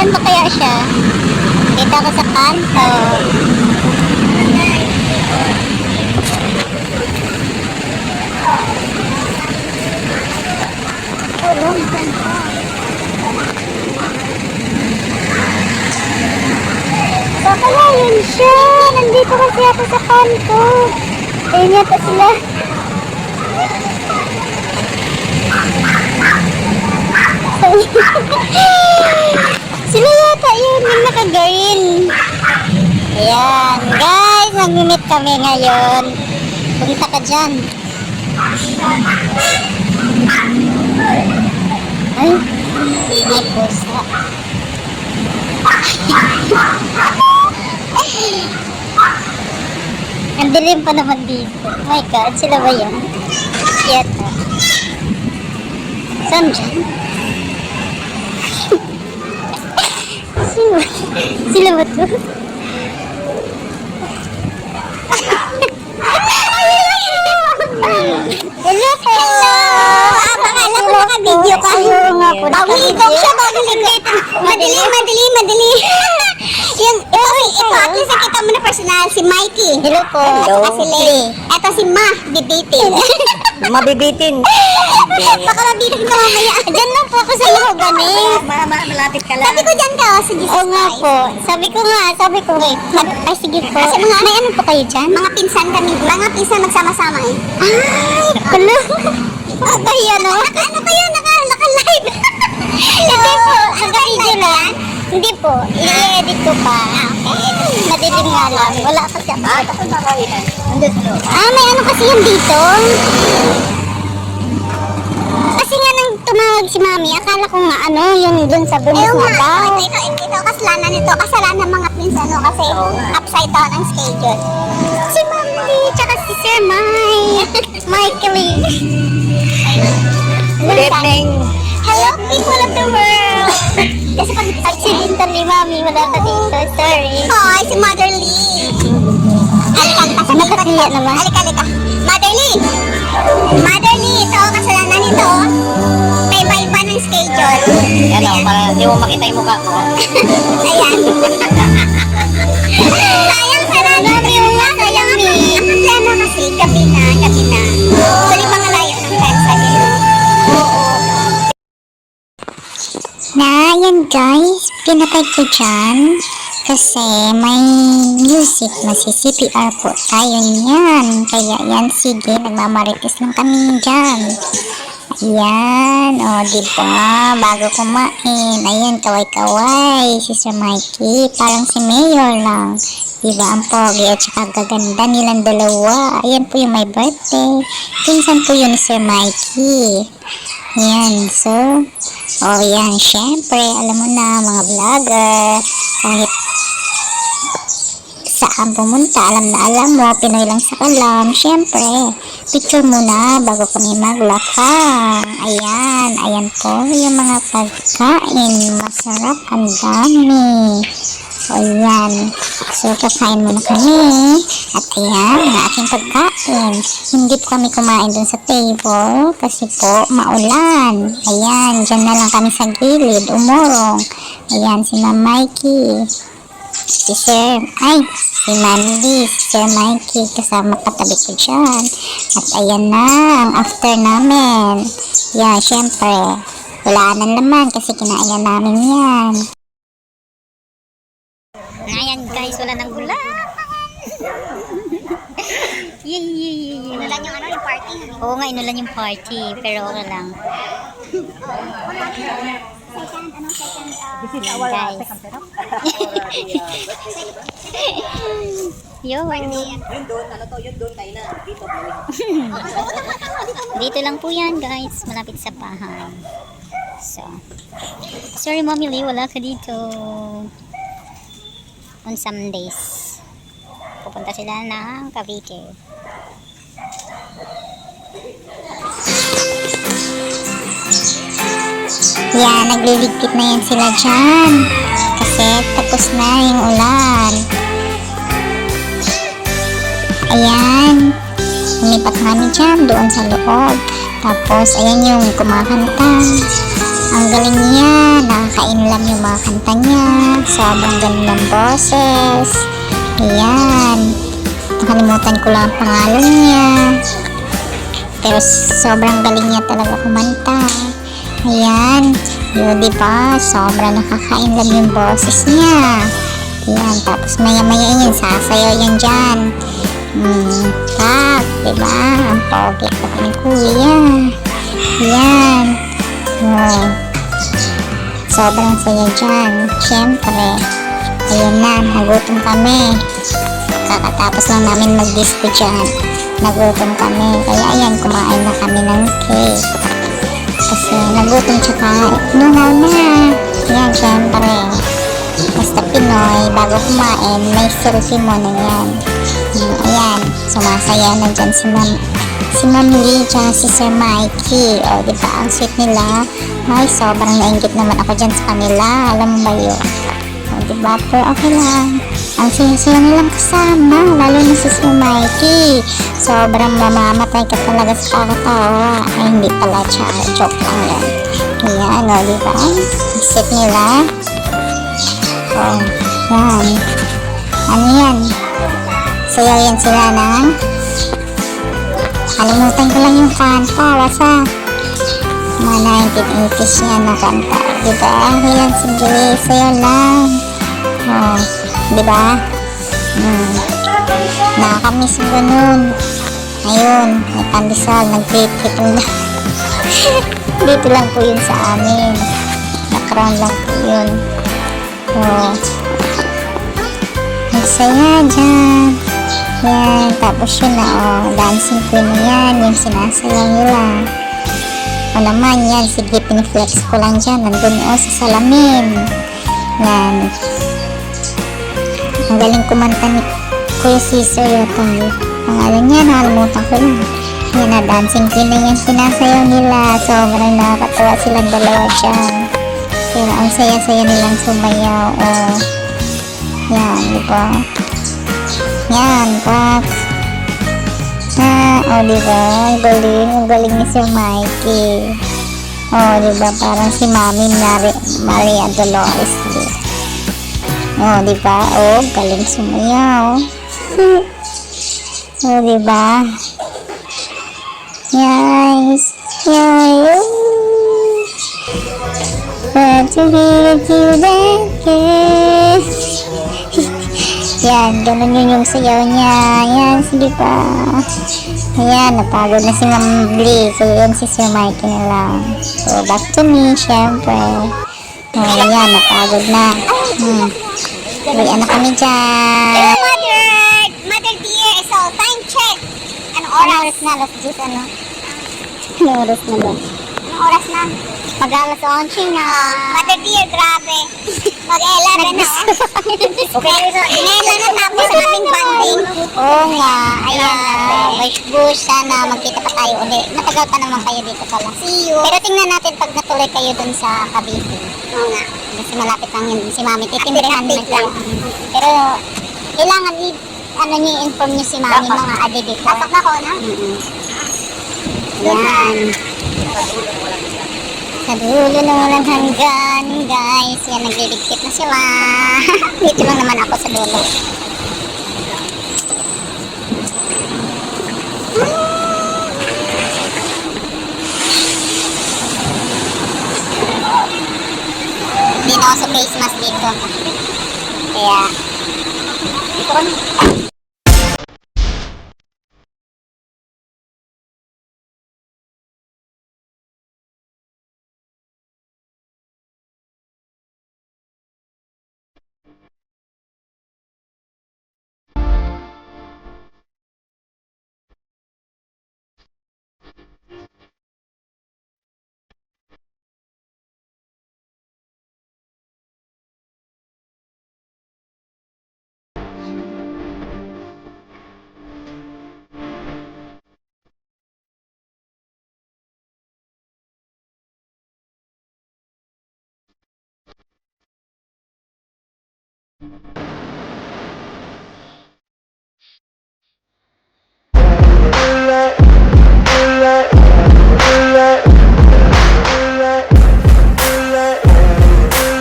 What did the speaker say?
Saan ba kaya siya? Dito ako sa kanto. So kaya yun siya. Nandito kasi ako sa kanto. Ayun yata sila. Sila yata yun, yung naka-green. Ayan, guys, nag-meet kami ngayon. Punta ka dyan. Ay, may pusa. Ang dilim pa naman dito. Oh my God, sila ba yun? Yata. Saan dyan? Sila ba to? Hello po! Akala ko naka-video ka. Bawiligog siya, bawiligog. Madali. Yung, ito, at least nakita mo na personal, si Mikey. Hello po. At si Lay. Ito si Ma, bibitin. Mabibitin. Baka mabitin ka mamaya. Diyan lang po ako sa loob, Malapit ka lang. Sabi ko dyan ka, sige. Oo nga po. Sabi ko. Wait. Ay, sige po. Kasi mga, may ano po kayo dyan? Mga pinsan kami. Mga pinsan magsama-sama eh. Ay, hala. Ay, ano? Ano kayo? Naka-live. Hindi po. Naka-video lang. Hindi po. I-edit ko pa. Okay. Madilim nga lang. Wala kasi ako. May ano kasi yung dito. Kasi nga nang tumawag si Mami, akala ko nga ano, yung dun sa bumis na daw. Ito kasalanan nito. Kasalanan ng mga pinsan kasi upside down ang schedule. Si Mami, tsaka si Sir Michael. Good evening. Hello, people of the world! Kasi pag accident ni Mami, wala ka dito. Sorry. Hoy, si Mother Lee. Halika, nakakaya naman. Halika. Mother Lee, ito, kasalanan nito. May iba ng schedule. Yan o, para di mo makita yung mukha ko. Ayan. Sayang, sarami yung nga, sayang mi. Ang problema kasi, gabi na. So, di ba nga layo ng time sa akin? Na, yan guys, pinatay ko dyan kasi may music, masi-CPR po tayo niyan. Kaya yan, sige, nagmamarites lang kami dyan. Ayan, o, diba, bago kumain. Ayan, kaway-kaway, si Sir Mikey, parang si Mayor lang. Diba, ang pogi at saka gaganda nilang dalawa. Ayan po yung my birthday. Pinsan po yun ni Sir Mikey. Yan, so, yan, syempre, alam mo na, mga vlogger, kahit saan pumunta, alam mo, Pinoy lang sa kalam, syempre, picture muna bago kami maglakang. Ayan po, yung mga pagkain, masarap, ang dami. Ayan, so kakain muna kami. At ayan, ang aking pagkain. Hindi po kami kumain dun sa table kasi po maulan. Ayan, dyan na lang kami sa gilid, umurong. Ayan, si Ma'am Mikey. Si Mandy, si Sir Mikey, kasama katabi ko dyan. At ayan na, ang after namin. Yan, syempre, wala na naman kasi kinain na namin yan. Ayan guys, wala nang gula. Yay. Inulan yung yung party. Oo nga, inulan yung party. Pero okay lang. This is our second setup. Yo. Yun doon tayo na. Dito lang po yan guys, malapit sa bahay. So, sorry Mommy Lee, wala ka dito. On some days pupunta sila ng Cavite. Yan, nagliligpit na yan sila dyan kasi tapos na yung ulan. Ayan, lumipat kami dyan doon sa loob. Tapos ayan yung kumakanta Ang galing niya, nakakainlam yung mga kanta niya. Sobrang galing ng boses. Ayan. Nakalimutan ko lang ang pangalan niya. Pero sobrang galing niya talaga kumanta. Ayan. Yun, diba? Sobrang nakakainlam yung boses niya. Ayan. Tapos maya-maya yan, sasayaw yan dyan. Tak, diba? Ang pogi pa ng kuya. Ayan. Oh. Sobrang saya dyan. Siyempre. Ayan na, nagutom kami. Kakatapos lang namin mag-disco dyan. Nagutom kami. Kaya ayan, kumain na kami ng cake. Kasi nagutom tsaka nunaw na. Ayan, syempre. Basta Pinoy, bago kumain, may selfie mo na yan. Ayan, sumasaya na dyan si Ma'am Lee tsaka si Sir Mikey. O, diba, ang sweet nila. Ay, sobrang nainggit naman ako dyan sa kanila. Alam mo ba yun? O, diba, pero okay lang. Ang siya nilang kasama, lalo na si Sir Mikey. Sobrang mamamatay ka talaga sa kakatawa. Ay, hindi pala, joke lang yan. Ayan, o, diba? Ang sweet nila. O, yan. Ano yan? Sayaw yan sila ng kalimutan ko lang yung kanta. Basta mga 1980s yan na kanta. Diba? Ayan, sige. Sayaw lang. O, diba? Nakakamiss ko nun. Ayun, may pandesal. Nag-trip-tripong lang. Dito lang po yun sa amin. Na-crown lang po yun. O, magsaya dyan. Yan, tapos yun na, dancing queen na yan, yung sinasayaw nila. O naman, yan, sige, piniflex ko lang dyan, nandun sa salamin. Yan. Ang galing kumanta ni Kuya Cesar Yotong. Ang alam niya, nakalimutan ko lang. Yan na, dancing queen na yan, sinasayaw nila. Sobrang nakakatawa silang dalawa dyan. Pero ang saya-saya nilang sumayaw. Yan, diba? Yan, Paps. Diba? Ang galing ni Sir Mikey. Diba? Parang si Mami Maria Dolores. Diba? Galing sumayaw. Diba? Yes. Yes. But to be with you that kiss. Yan, ganun yun yung sayaw niya. Yan, sige pa. Ayan, napagod na si Ma'am Lee. So, yun si Sir Mikey na lang. So, back to me, syempre. Ayan, napagod na. Uwian na kami dyan. Mother dear, so time check. Anong oras na? Alas 10, ano? Anong oras na ba? Anong oras na? Mag-alas 11 na. Mother dear, grabe. Mag-11 na. Okay. Ngayon lang natapos sa aming banding. Oo nga, ayan. Wish-wish, sana magkita pa tayo ulit. Matagal pa naman kayo dito pala. See you. Pero tingnan natin pag natuloy kayo dun sa Cavite. Oo nga. Kasi malapit lang yun si Mami. Titindihan na Update kayo. lang. Pero, kailangan i-inform niyo si Mami mga ade dito. Tapak na ko na. Yan. Sa dulo na walang hanggan, guys. Yan, nagliligpit na sila. Dito lang naman ako sa dulo. Hindi na ako sa face mask dito. Kaya, ito